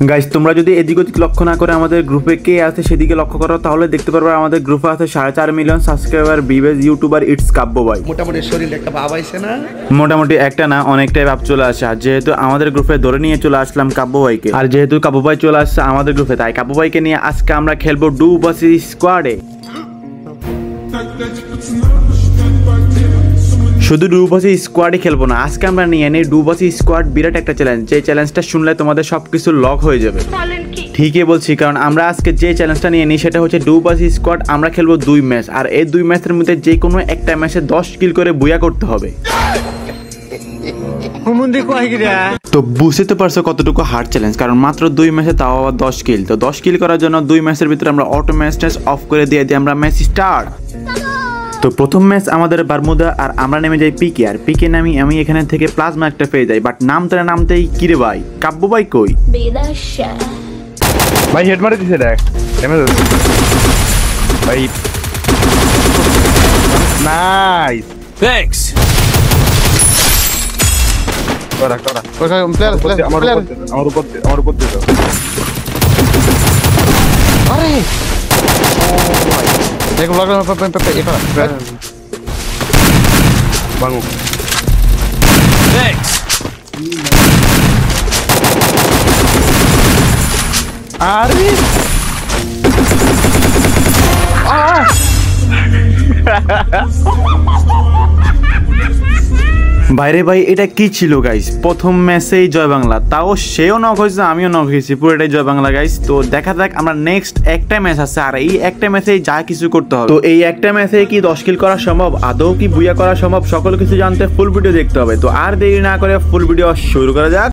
Guys তোমরা যদি এদিক ওদিক লক্ষ্য না করে আমাদের গ্রুপে কে আছে সেদিকে লক্ষ্য করো তাহলে দেখতে পারবে আমাদের গ্রুপে আছে 4.5 মিলিয়ন সাবস্ক্রাইবার বিবেজ ইউটিউবার ইটস কাব্য ভাই। মোটামুটি শরীরে একটা ভাব আইছে না? মোটামুটি একটা না অনেকটাই ভাব চলে আসে। আর যেহেতু আমাদের গ্রুপে ধরে নিয়ে চলে আসলাম কাব্য ভাইকে, আর যেহেতু কাব্য ভাই চলে আসছে আমাদের গ্রুপে, তাই কাব্য ভাইকে নিয়ে আজকে আমরা খেলবো ডু ভার্সেস স্কোয়াডে। শুধু ডু ভার্সেস স্কোয়াডই খেলবো না, আজকে আমরা নিয়ে নেই ডু ভার্সেস স্কোয়াড বিরাট একটা চ্যালেঞ্জ। যে চ্যালেঞ্জটা শুনলে তোমাদের সবকিছু লক হয়ে যাবে। ঠিকই বলছি, কারণ আমরা আজকে যে চ্যালেঞ্জটা নিয়ে নিই সেটা হচ্ছে ডু ভার্সেস স্কোয়াড। আমরা খেলবো 2 ম্যাচ, আর এই 2 ম্যাচের মধ্যে যে কোনো একটা ম্যাচে 10 কিল করে বুয়া করতে হবে। তো বুঝতে পারছো কতটুকু হার্ড চ্যালেঞ্জ, কারণ মাত্র 2 ম্যাচে তাও আবার 10 কিল। তো 10 কিল করার জন্য 2 ম্যাচের ভিতরে আমরা অটো ম্যাচ অফ করে দিয়ে আমরা ম্যাচ স্টার্ট। তো প্রথম ম্যাচ আমাদের বারমুদা, আর আমরা নেমে যাই পিকে। আর পিকে আমি এখানে থেকে প্লাজমা একটা পেয়ে যাই, বাট নামতেই কিরে ভাই কাব্য ভাই কই ভাই? হেড মারে দিছে দেখ ভাই। Nice thanks. করা প্লেয়ার আমার উপর দে। আরে দেখো লাগলো এটা বাংু। থ্যাঙ্কস। আরে বাইরে ভাই এটা কি ছিল গাইস? প্রথম ম্যাচেই জয় বাংলা, তাও সেও নক হয়েছে আমিও নক হয়েছি, পুরোটাই জয় বাংলা গাইস। তো দেখা যাক আমরা নেক্সট একটা ম্যাচ আছে, আর এই একটা ম্যাচেই যা কিছু করতে হবে। তো এই একটা ম্যাচে কি 10 কিল করা সম্ভব, আদৌ কি বুয়া করা সম্ভব, সকল কিছু জানতে ফুল ভিডিও দেখতে হবে। তো আর দেরি না করে ফুল ভিডিও শুরু করা যাক।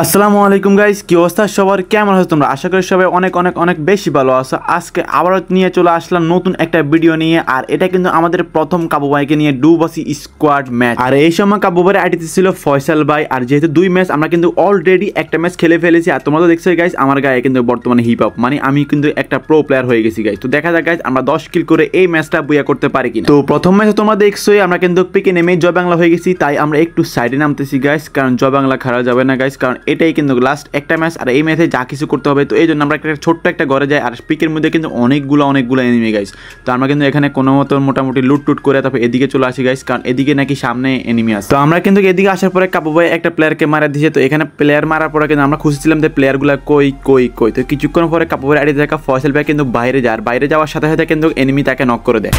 আসসালামু আলাইকুম গাইস, কি অবস্থা সবার, কেমন আছো তোমরা? আশা করি সবাই অনেক অনেক অনেক বেশি ভালো আছো। আজকে আবারও নিয়ে চলে আসলাম নতুন একটা ভিডিও নিয়ে, আর এটা কিন্তু আমাদের প্রথম কাব্য ভাইকে নিয়ে ডু ভার্সেস স্কোয়াড ম্যাচ। আর এই সময় কাব্য ভাইয়ের আইডিতে ছিল ফয়সাল ভাই, আর যেহেতু 2 ম্যাচ আমরা কিন্তু অলরেডি একটা ম্যাচ খেলে ফেলেছি। আর তোমরা তো দেখছো গাইস আমার গায়ে কিন্তু বর্তমানে হিপ হপ, মানে আমি কিন্তু একটা প্রো প্লেয়ার হয়ে গেছি গাইস। তো দেখা যাক গাইস আমরা 10 কিল করে এই ম্যাচটা বুয়া করতে পারি কিনা। তো প্রথম ম্যাচে তোমরা দেখছোই আমরা কিন্তু পিকে নেমে জয় বাংলা হয়ে গেছি, তাই আমরা একটু সাইডে নামতেছি গাইস, কারণ জয় বাংলা খারাপ যাবে না গাইস, কারণ এটাই কিন্তু লাস্ট একটা ম্যাচ, আর এই ম্যাচে যা কিছু করতে হবে। তো এই জন্য আমরা একটা ছোট্ট একটা ঘরে যাই, আর পিকের মধ্যে কিন্তু অনেকগুলো এনিমি গাইস। তো আমরা কিন্তু এখানে কোনো মতো মোটামুটি লুট করে তারপর এদিকে চলে আসি গাইস, কারণ এদিকে নাকি সামনে এনিমি আছে। তো আমরা কিন্তু এদিকে আসার পরে কাব্য ভাই একটা প্লেয়ারকে মারা দিয়েছে। তো এখানে প্লেয়ার মারার পরে কিন্তু আমরা খুঁজছিলাম যে প্লেয়ারগুলো কই। তো কিছুক্ষণ পরে কাব্য ভাইয়ের আইডি দেখা ফয়সাল ভাই কিন্তু বাইরে যায়, আর বাইরে যাওয়ার সাথে সাথে কিন্তু এনিমি তাকে নক করে দেয়।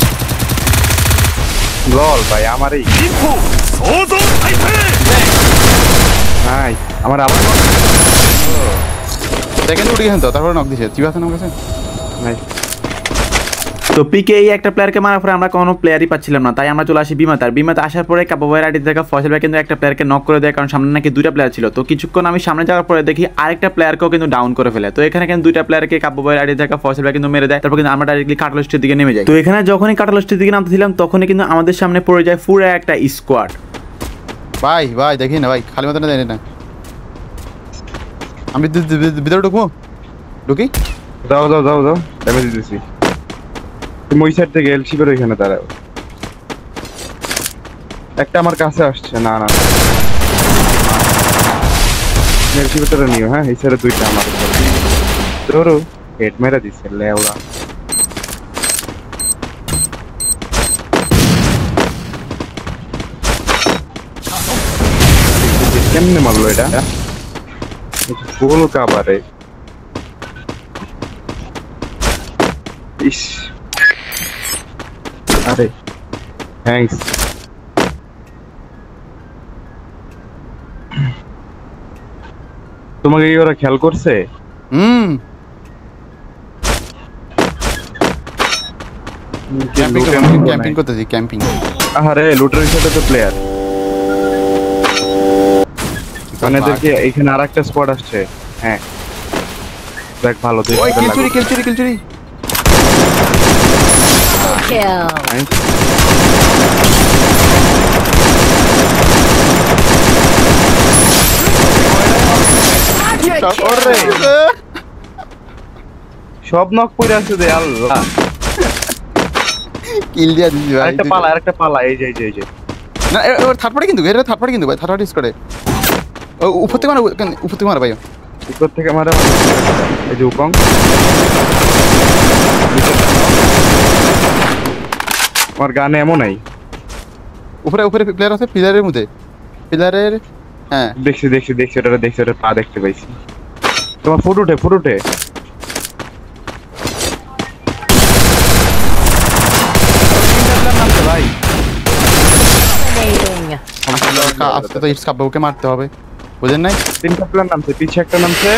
লল ভাই আমার এই হাই আমার আবার সেকেন্ড উঠে গেছেন, তো তারপরে নক দিছে তুই আছে নক গেছেন ভাই। তো পিকে এই একটা প্লেয়ারকে মারার পরে আমরা কোনো প্লেয়ারই পাচ্ছিলাম না, তাই আমরা চলে আসি বিমাতে আসার পরে কাব্য ভাইয়ের আইডি দেখা ফয়সাল ভাই কিন্তু একটা প্লেয়ারকে নক করে দেয়, কারণ সামনে নাকি 2টা প্লেয়ার ছিল। তো কিছুক্ষণ আমি সামনে যাওয়ার পরে দেখি আরেকটা প্লেয়ারকেও কিন্তু ডাউন করে ফেলে। তো এখানে কিন্তু 2টা প্লেয়ারকে কাব্য ভাইয়ের আইডি দেখা ফয়সাল ভাই কিন্তু মেরে দেয়, তারপর কিন্তু আমরা ডাইরেক্টলি কাটালিস্টের দিকে নেমে যাই। তো এখানে যখনই কাটালিস্টের দিকে নামতেছিলাম তখনই কিন্তু আমাদের সামনে পড়ে যায় পুরো একটা স্কোয়াড। ভাই দেখি না ভাই, খালি মতো না আমি ভিতরে ঢুকি যাও ড্যামেজ দিতেছি। তুমি ওই সাইড থেকে এলসি করে এখানে দাঁড়াও। একটা আমার কাছে আসছে, না এলসি ভিতরে নিও। হ্যাঁ এই সাইডে 2টা আমার ধরো হেড মেরা দিছে লেওড়া। কেমনে মারলো এটা? ফুল কাবারে ইস। আরে থ্যাঙ্কস। তোমাকে কি ওরা খেয়াল করছে? ক্যাম্পিং করতেছি ক্যাম্পিং। আরে লুটার হিসেবে তো প্লেয়ার মানে দেখি এখানে আরেকটা স্কোয়াড আসছে। হ্যাঁ দেখ ভালো তুই ওই কিল চুরি সব নক পড়ে আছে রে আল্লাহ। কিল দিয়া দিছি ভাই। আরেকটা পালা এই যে না থার্ড পার্টি কিন্তু ভাই, থার্ড পার্টি ইউজ করে। ও উপর থেকে মারা ভাই। উপর থেকে মারা এই যে উপং আমার গানে এমন নাই উপরে উপরে প্লেয়ার আছে পিলারের মধ্যে পিলারের হ্যাঁ দেখছি ওটা পা দেখতে পাইছি তোমার ফুট উঠে ভাই Dominating. আজকে তো ইটস কাপকে মারতে হবে বুঝেন নাই তিনটা প্লেয়ার নামছে পিছে একটা নামছে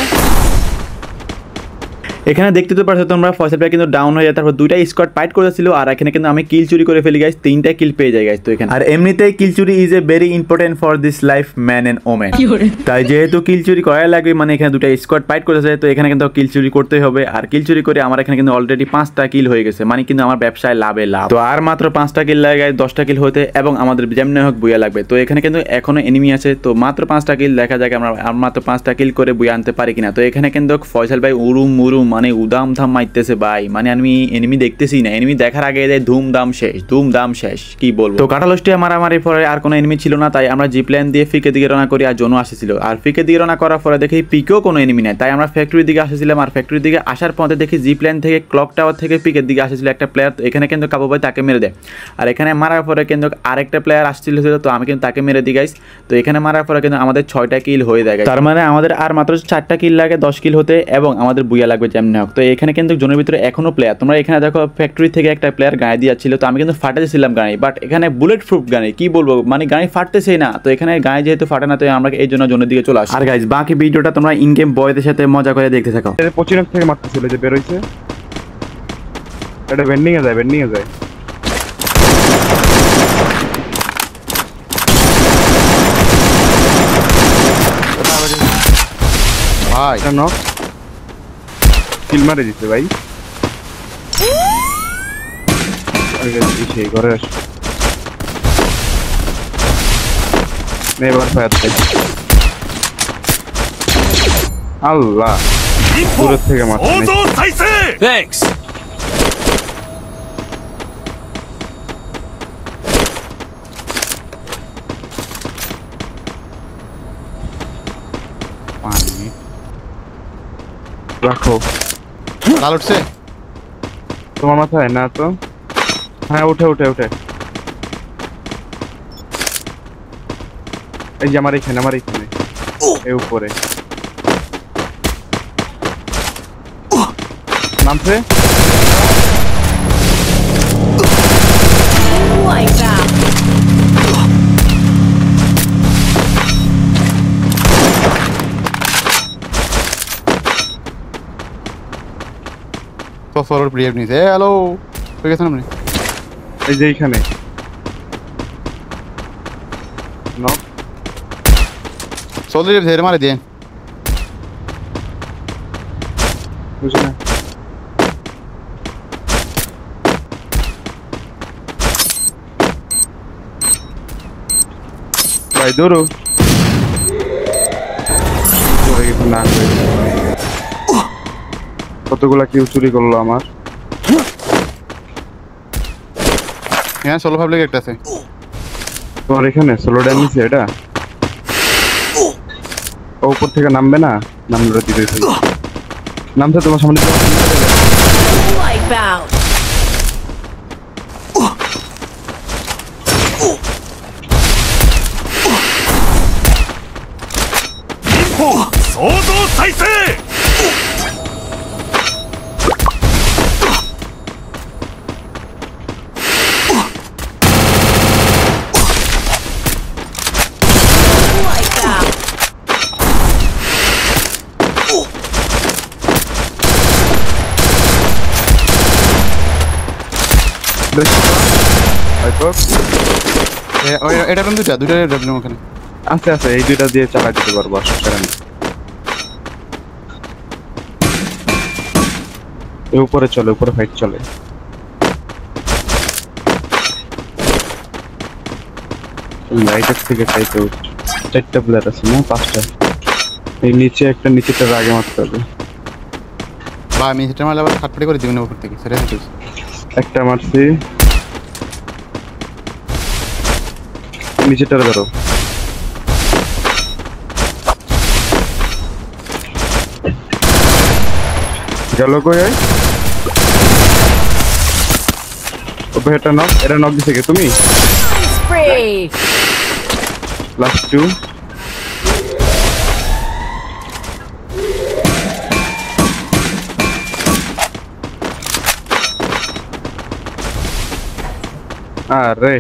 এখানে দেখতে তো পারছো তোমরা ফয়সাল ভাই কিন্তু ডাউন হয়ে যায়, তারপর দুইটা স্কোয়াড ফাইট করেছিল আর এখানে কিন্তু আমি কিল চুরি করে ফেলি গাইস, 3টা কিল পেয়ে যাই গাইস। তো এখানে আর এমনিতেই কিল চুরি is a very important for this life man and women, তাই যেহেতু কিল চুরি করাই লাগবে মানে এখানে দুইটা স্কোয়াড ফাইট করেছে তো এখানে কিন্তু কিল চুরি করতেই হবে। আর কিল চুরি করে আমার এখানে কিন্তু অলরেডি 5টা কিল হয়ে গেছে, মানে কিন্তু আমার ব্যবসায় লাভে লাভ। তো আর মাত্র 5টা কিল লাগে গাইস 10টা কিল হতে, এবং আমাদের যেমনি হোক বুয়া লাগবে। তো এখানে কিন্তু এখনো এনিমি আছে, তো মাত্র 5টা কিল, দেখা যাক আমরা আর মাত্র 5টা কিল করে বুয়া আনতে পারি কিনা। তো এখানে কিন্তু ফয়সাল ভাই উরুম মুরুম মানে উদাম ধাম মাইতেছে ভাই, মানে আমি এনিমি দেখতেছি না, এনিমি দেখার আগে ধুমধাম শেষ কি বলবো। তো কাটালস্টিয়া মারামারি পরে আর কোনো এনিমি ছিল না, তাই আমরা জি প্ল্যান দিয়ে ফিকের দিকে রওনা করি। আর জোনও আসেছিল, আর ফিকের দিকে রওনা করার পরে দেখি পিকেও কোনো এনিমি নাই, তাই আমরা ফ্যাক্টরির দিকে আসেছিলাম। আর ফ্যাক্টরির দিকে আসার পথে দেখি জি প্ল্যান থেকে ক্লক টাওয়ার থেকে পিকের দিকে আসেছিল একটা প্লেয়ার, তো এখানে কিন্তু কাবু ভাই তাকে মেরে দেয়। আর এখানে মারার পরে কিন্তু আরেকটা প্লেয়ার আসছিল, তো আমি কিন্তু তাকে মেরে দিই গাইস। তো এখানে মারার পরে কিন্তু আমাদের 6টা কিল হয়ে যায়, তার মানে আমাদের আর মাত্র 4টা কিল লাগে 10 কিল হতে, এবং আমাদের বুয়া লাগবে যেমনি হোক। তো এখানে কিন্তু জোনের ভিতরে এখনো প্লেয়ার, তোমরা এখানে দেখো ফ্যাক্টরি থেকে একটা প্লেয়ার গাড়ি দিয়েছিল, তো আমি কিন্তু ফাটাতেছিলাম গাড়ি, বাট এখানে বুলেট প্রুফ গাড়ি কি বলবো মানে গাড়ি ফাটতেছেই না। তো এখানে গাড়ি যেহেতু ফাটে না, তো আমরা এই জন্য জোনের দিকে চলে আসি। আর গাইস বাকি ভিডিওটা তোমরা ইন গেম বয়দের সাথে মজা করে দেখতে থাকো। পচিনক থেকে মারতেছিল যে বের হইছে, এটা বেন্ডিং এ যায় ভাই এটা নক কিল মারে দিছে ভাই। সেই ঘরে আস নেবার পাচ্ছে আল্লাহ দূর থেকে মারছে। Thanks. রাখো লাল উঠছে তোমার মাথায় না তো? হ্যাঁ উঠে এই যে আমার এখানে এই উপরে নামছে। Wipe out. তো ফরওয়ার্ড ব্রিয়েভ নিছে হ্যালো হয়ে গেছে না এই যে এইখানে নক সোলজার ধরে মারে দিয়ে বুঝি না ভাই দৌড়ো পড়ে গেছে না কতগুলা কিউ চুরি করলো আমার। হ্যাঁ সোলো পাবলিক একটা আছে তোমার এখানে সোলো ড্যামেজ এটা উপর থেকে নামবে না, নামলে দিতে নামছে তোমার সামনে। Wipe out. Wipe out. এটা কোন দুইটা ডাবলিং ওখানে আচ্ছা এই দুইটা দিয়ে চালাই দিতে পারবো আসলে উপরে চলে, উপরে ফাইট চলে। রাইটের থেকে খাইতে হচ্ছে 4টা প্লেয়ার আছে না 5টা, এই নিচে একটা নিচেটার আগে মারতে হবে। বা আমি সেটা মারলে আবার ফাটফাটি করে দিবেন উপর থেকে সেটা হচ্ছে একটা মারছি নিচেটার ধরো গেল কই এই ওপরে এটা নক দিছে কে তুমি Spree. লাস্ট 2 আরে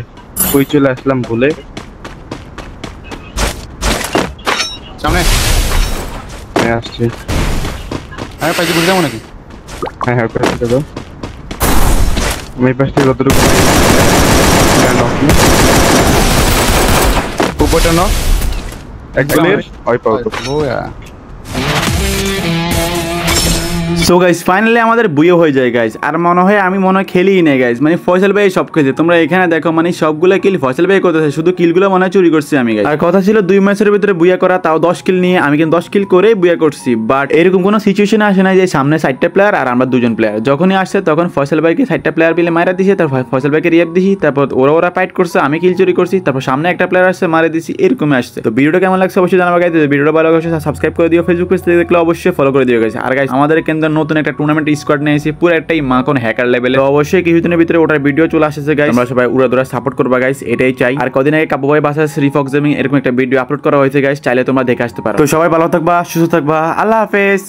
কই চলে আসলাম ভুলে সামনে হ্যাঁ আসছি আমি পাইছি বুঝে যাবো নাকি হ্যাঁ হ্যাঁ পাশে দেবো আমি পাশ থেকে যতটুকু উপরটা নক এক গোলের ওই পাও ওয়া সো গাইস ফাইনালি আমাদের বুইও হয়ে যায় গাইস আর মনে হয় আমি মনে হয় খেলিই নেই গাইস মানে ফয়সাল ভাই সব খেলছে তোমরা এখানে দেখো মানে সবগুলো কিল ফয়সাল ভাই করতেছে শুধু কিলগুলো মনে হয় চুরি করছি আমি গাইস আর কথা ছিল 2 ম্যাচের ভিতরে বুইয়া করা তাও 10 কিল নিয়ে আমি কিন্তু 10 কিল করেই বুইয়া করছি বাট এরকম কোনো সিচুয়েশন আসে না যে সামনে 60টা প্লেয়ার আর আমরা দুজন প্লেয়ার যখনই আসছে তখন ফয়সাল ভাইকে 60টা প্লেয়ার মিলে মারা দিয়েছে তারপর ফয়সাল ভাইকে রিয়াপ দিয়েছি তারপর ওরা ফাইট করছে আমি কিল চুরি করছি তারপর সামনে একটা প্লেয়ার আসছে মারা দিয়েছি এরকমই আসছে তো ভিডিওটা কেমন লাগছে অবশ্যই জানাবা গাইস ভিডিওটা ভালো লাগলে সাবস্ক্রাইব করে দিও ফেসবুক পেজ থেকে দেখলে অবশ্যই ফলো করে দিও গাইস আর গাইস আমাদের কেন্দ্র নতুন একটা টুর্নামেন্ট স্কোয়াড নিয়েছি পুরো একটাই মাখন হ্যাকার লেভেলে তো অবশ্যই কিছুদিনের ভিতরে ওটার ভিডিও চলে আসছে গাইস আমরা সবাই উড়াদুরা সাপোর্ট করবা গাইস এটাই চাই আর কদিন আগে কাবু ভাই ভার্সেস রিফক্স গেমিং এরকম একটা ভিডিও আপলোড করা হয়েছে গাইস চাইলে তোমরা দেখে আসতে পারো তো সবাই ভালো থাকবা সুস্থ থাকবা আল্লাহ হাফেজ।